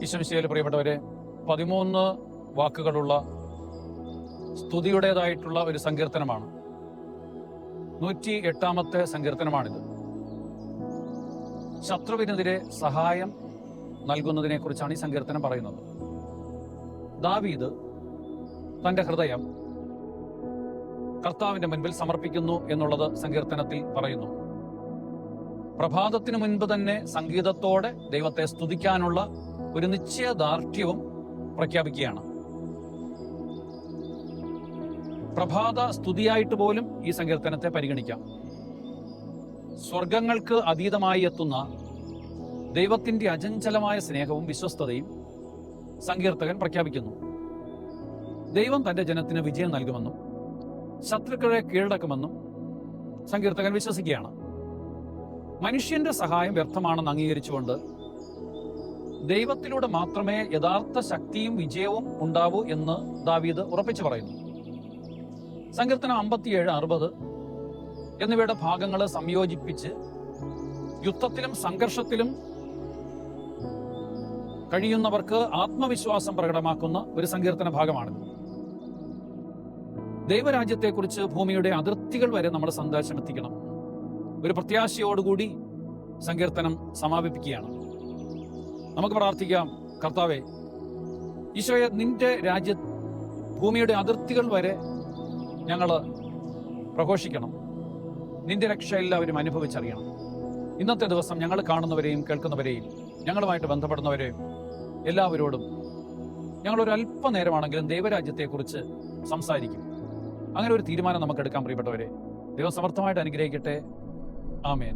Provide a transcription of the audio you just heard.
ഈശോമിശിഹായിൽ പ്രിയപ്പെട്ടവരെ, 13 വാക്കുകളുള്ള സ്തുതിയുടേതായിട്ടുള്ള ഒരു സങ്കീർത്തനമാണ്. 108ാമത്തെ സങ്കീർത്തനമാണിത്. ശത്രുവിനെതിരെ സഹായം നൽകുന്നതിനെ കുറിച്ചാണ് ഈ സങ്കീർത്തനം പറയുന്നത്. ദാവീദ് തന്റെ ഹൃദയം കർത്താവിന്റെ മുൻപിൽ സമർപ്പിക്കുന്നു എന്നുള്ളത് സങ്കീർത്തനത്തിൽ പറയുന്നു. പ്രഭാതത്തിനു മുൻപ് തന്നെ സംഗീതത്തോടെ ദൈവത്തെ സ്തുതിക്കാനുള്ള ഒരു നിശ്ചയദാർഢ്യവും പ്രഖ്യാപിക്കുകയാണ്. പ്രഭാത സ്തുതിയായിട്ട് പോലും ഈ സങ്കീർത്തനത്തെ പരിഗണിക്കാം. സ്വർഗങ്ങൾക്ക് അതീതമായി എത്തുന്ന ദൈവത്തിന്റെ അചഞ്ചലമായ സ്നേഹവും വിശ്വസ്തതയും സങ്കീർത്തകൻ പ്രഖ്യാപിക്കുന്നു. ദൈവം തന്റെ ജനത്തിന് വിജയം നൽകുമെന്നും ശത്രുക്കളെ കീഴടക്കുമെന്നും സങ്കീർത്തകൻ വിശ്വസിക്കുകയാണ്. മനുഷ്യന്റെ സഹായം വ്യർത്ഥമാണെന്ന് അംഗീകരിച്ചുകൊണ്ട് ദൈവത്തിലൂടെ മാത്രമേ യഥാർത്ഥ ശക്തിയും വിജയവും ഉണ്ടാവൂ എന്ന് ദാവീദ് ഉറപ്പിച്ചു പറയുന്നു. സങ്കീർത്തനം 57, 60 എന്നിവയുടെ ഭാഗങ്ങൾ സംയോജിപ്പിച്ച് യുദ്ധത്തിലും സംഘർഷത്തിലും കഴിയുന്നവർക്ക് ആത്മവിശ്വാസം പ്രകടമാക്കുന്ന ഒരു സങ്കീർത്തന ഭാഗമാണിത്. ദൈവരാജ്യത്തെക്കുറിച്ച് ഭൂമിയുടെ അതിർത്തികൾ വരെ നമ്മുടെ സന്ദേശം എത്തിക്കണം. ഒരു പ്രത്യാശയോടുകൂടി സങ്കീർത്തനം സമാപിപ്പിക്കുകയാണ്. നമുക്ക് പ്രാർത്ഥിക്കാം. കർത്താവേ, ഈശോയെ, നിന്റെ ഭൂമിയുടെ അതിർത്തികൾ വരെ ഞങ്ങൾ പ്രഘോഷിക്കണം. നിന്റെ രക്ഷ എല്ലാവരും അനുഭവിച്ചറിയണം. ഇന്നത്തെ ദിവസം ഞങ്ങൾ കാണുന്നവരെയും കേൾക്കുന്നവരെയും ഞങ്ങളുമായിട്ട് ബന്ധപ്പെടുന്നവരെയും എല്ലാവരോടും ഞങ്ങളൊരു അല്പനേരമാണെങ്കിലും ദൈവരാജ്യത്തെക്കുറിച്ച് സംസാരിക്കും. അങ്ങനെ ഒരു തീരുമാനം നമുക്ക് എടുക്കാൻ പ്രിയപ്പെട്ടവരെ. ദൈവം സമർത്ഥമായിട്ട് അനുഗ്രഹിക്കട്ടെ. ആമേൻ.